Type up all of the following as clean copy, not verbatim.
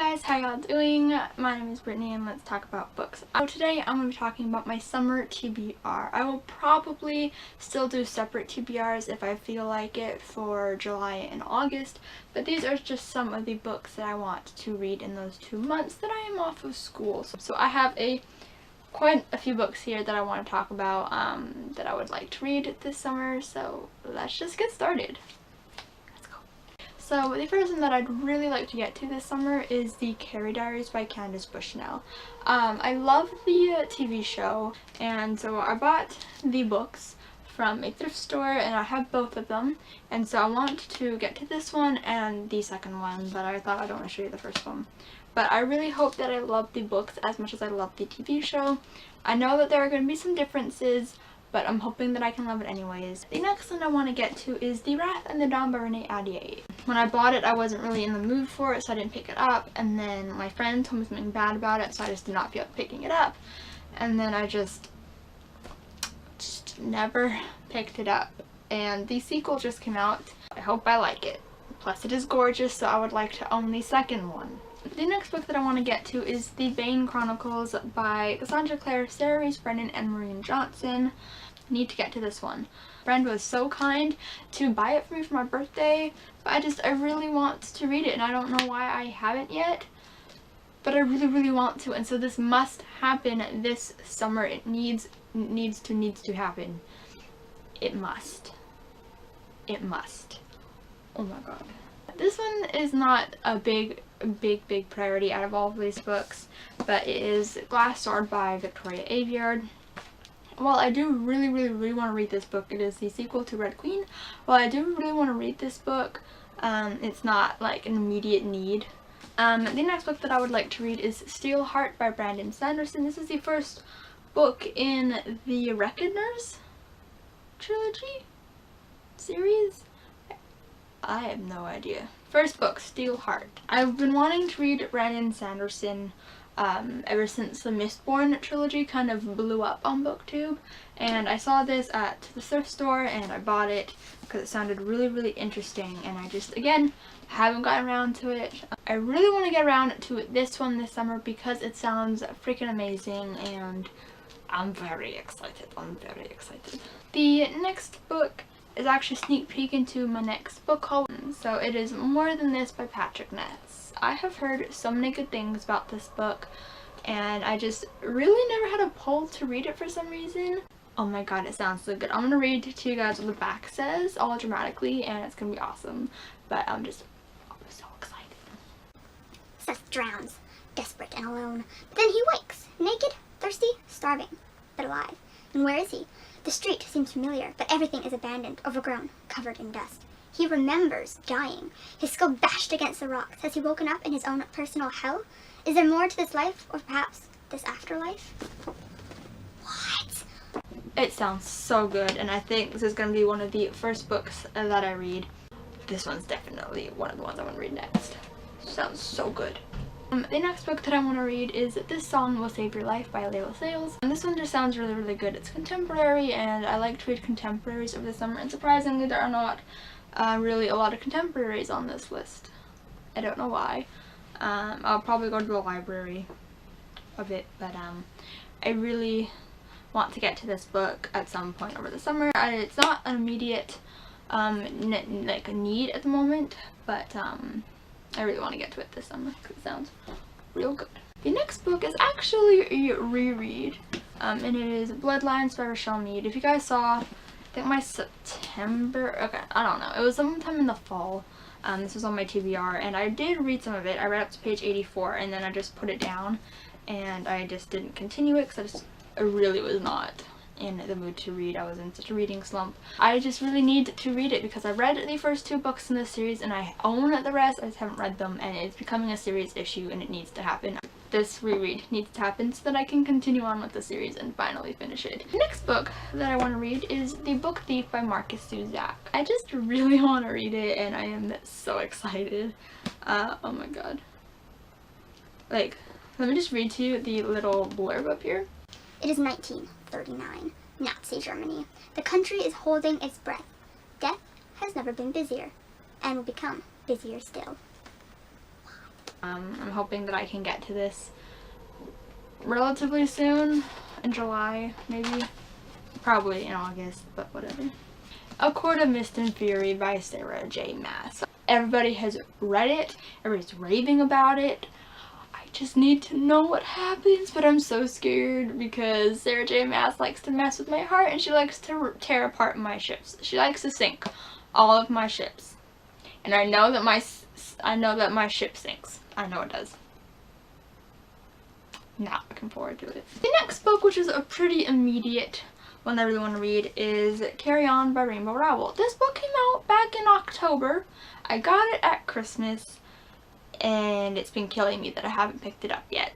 guys, how y'all doing? My name is Brittany and let's talk about books. So today I'm going to be talking about my summer TBR. I will probably still do separate TBRs if I feel like it for July and August, but these are just some of the books that I want to read in those 2 months that I am off of school. So I have quite a few books here that I want to talk about that I would like to read this summer, so let's just get started. So the first one that I'd really like to get to this summer is the Carrie Diaries by Candace Bushnell. I love the TV show, and so I bought the books from a thrift store and I have both of them, and so I want to get to this one and the second one, but I thought I'd want to show you the first one. But I really hope that I love the books as much as I love the TV show. I know that there are going to be some differences, but I'm hoping that I can love it anyways. The next one I want to get to is The Wrath and the Dawn by Renee Ahdieh. When I bought it, I wasn't really in the mood for it, so I didn't pick it up, and then my friend told me something bad about it, so I just did not feel like picking it up, and then I just never picked it up. And the sequel just came out. I hope I like it. Plus it is gorgeous, so I would like to own the second one. The next book that I want to get to is The Bane Chronicles by Cassandra Clare, Sarah Reese Brennan, and Maureen Johnson. I need to get to this one. A friend was so kind to buy it for me for my birthday, but I really want to read it, and I don't know why I haven't yet, but I really want to, and so this must happen this summer. It needs to happen. It must. Oh my god. This one is not a big priority out of all of these books, but it is Glass Sword by Victoria Aveyard. While I do really want to read this book, it is the sequel to Red Queen. While I do really want to read this book, it's not like an immediate need. The next book that I would like to read is Steel Heart by Brandon Sanderson. This is the first book in the Reckoners trilogy series. I have no idea. First book, Steel Heart. I've been wanting to read Brandon Sanderson ever since the Mistborn trilogy kind of blew up on BookTube, and I saw this at the thrift store and I bought it because it sounded really interesting, and I just, again, haven't gotten around to it. I really want to get around to this one this summer because it sounds freaking amazing, and I'm very excited. The next book is actually a sneak peek into my next book haul. So it is More Than This by Patrick Ness. I have heard so many good things about this book, and I just really never had a pull to read it for some reason. Oh my god, it sounds so good. I'm gonna read to you guys what the back says all dramatically, and it's gonna be awesome. But I'm so excited. Seth drowns, desperate and alone. But then he wakes, naked, thirsty, starving, but alive. And where is he? The street seems familiar, but everything is abandoned, overgrown, covered in dust. He remembers dying, his skull bashed against the rocks. Has he woken up in his own personal hell? Is there more to this life, or perhaps this afterlife? What? It sounds so good, and I think this is going to be one of the first books that I read. This one's definitely one of the ones I want to read next. Sounds so good. The next book that I want to read is This Song Will Save Your Life by Layla Sales. And this one just sounds really good. It's contemporary, and I like to read contemporaries over the summer, and surprisingly there are not really a lot of contemporaries on this list. I don't know why. I'll probably go to the library a bit, but I really want to get to this book at some point over the summer. It's not an immediate like a need at the moment, but I really want to get to it this summer because it sounds real good. The next book is actually a reread, and it is Bloodlines by Rochelle Mead. If you guys saw, I think my September, okay, I don't know, it was sometime in the fall. This was on my TBR, and I did read some of it. I read up to page 84, and then I just put it down, and I just didn't continue it because I really was not in the mood to read. I was in such a reading slump. I just really need to read it because I read the first 2 books in this series and I own the rest. I just haven't read them, and it's becoming a serious issue and it needs to happen. This reread needs to happen so that I can continue on with the series and finally finish it. The next book that I want to read is The Book Thief by Marcus Zuzak. I just really want to read it, and I am so excited. Oh my god. Like, let me just read to you the little blurb up here. It is 1939, Nazi Germany. The country is holding its breath. Death has never been busier, and will become busier still. I'm hoping that I can get to this relatively soon, in July, maybe. Probably in August, but whatever. A Court of Mist and Fury by Sarah J. Maas. Everybody has read it. Everybody's raving about it. I just need to know what happens, but I'm so scared because Sarah J. Maas likes to mess with my heart, and she likes to tear apart my ships. She likes to sink all of my ships. And I know that my ship sinks. I know it does. Not looking forward to it. The next book, which is a pretty immediate one that I really want to read, is Carry On by Rainbow Rowell. This book came out back in October. I got it at Christmas, and it's been killing me that I haven't picked it up yet.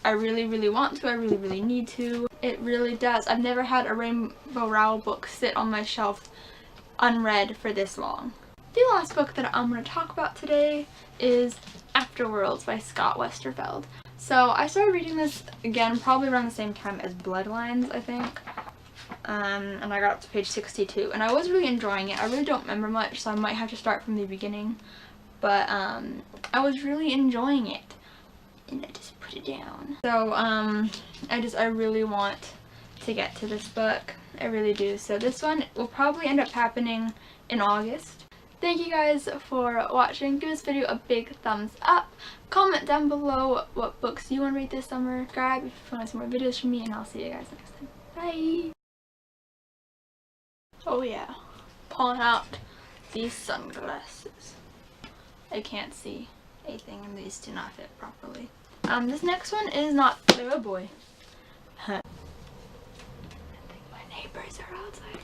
I really, really want to. I really, really need to. It really does. I've never had a Rainbow Rowell book sit on my shelf unread for this long. The last book that I'm going to talk about today is Afterworlds by Scott Westerfeld. So I started reading this again probably around the same time as Bloodlines, I think. And I got up to page 62, and I was really enjoying it. I really don't remember much, so I might have to start from the beginning. But I was really enjoying it, and I just put it down. So I really want to get to this book. I really do. So this one will probably end up happening in August. Thank you guys for watching. Give this video a big thumbs up. Comment down below what books you want to read this summer. Subscribe if you want to see more videos from me, and I'll see you guys next time. Bye! Oh yeah, pulling out these sunglasses. I can't see anything, and these do not fit properly. This next one is not, oh boy. I think my neighbors are outside.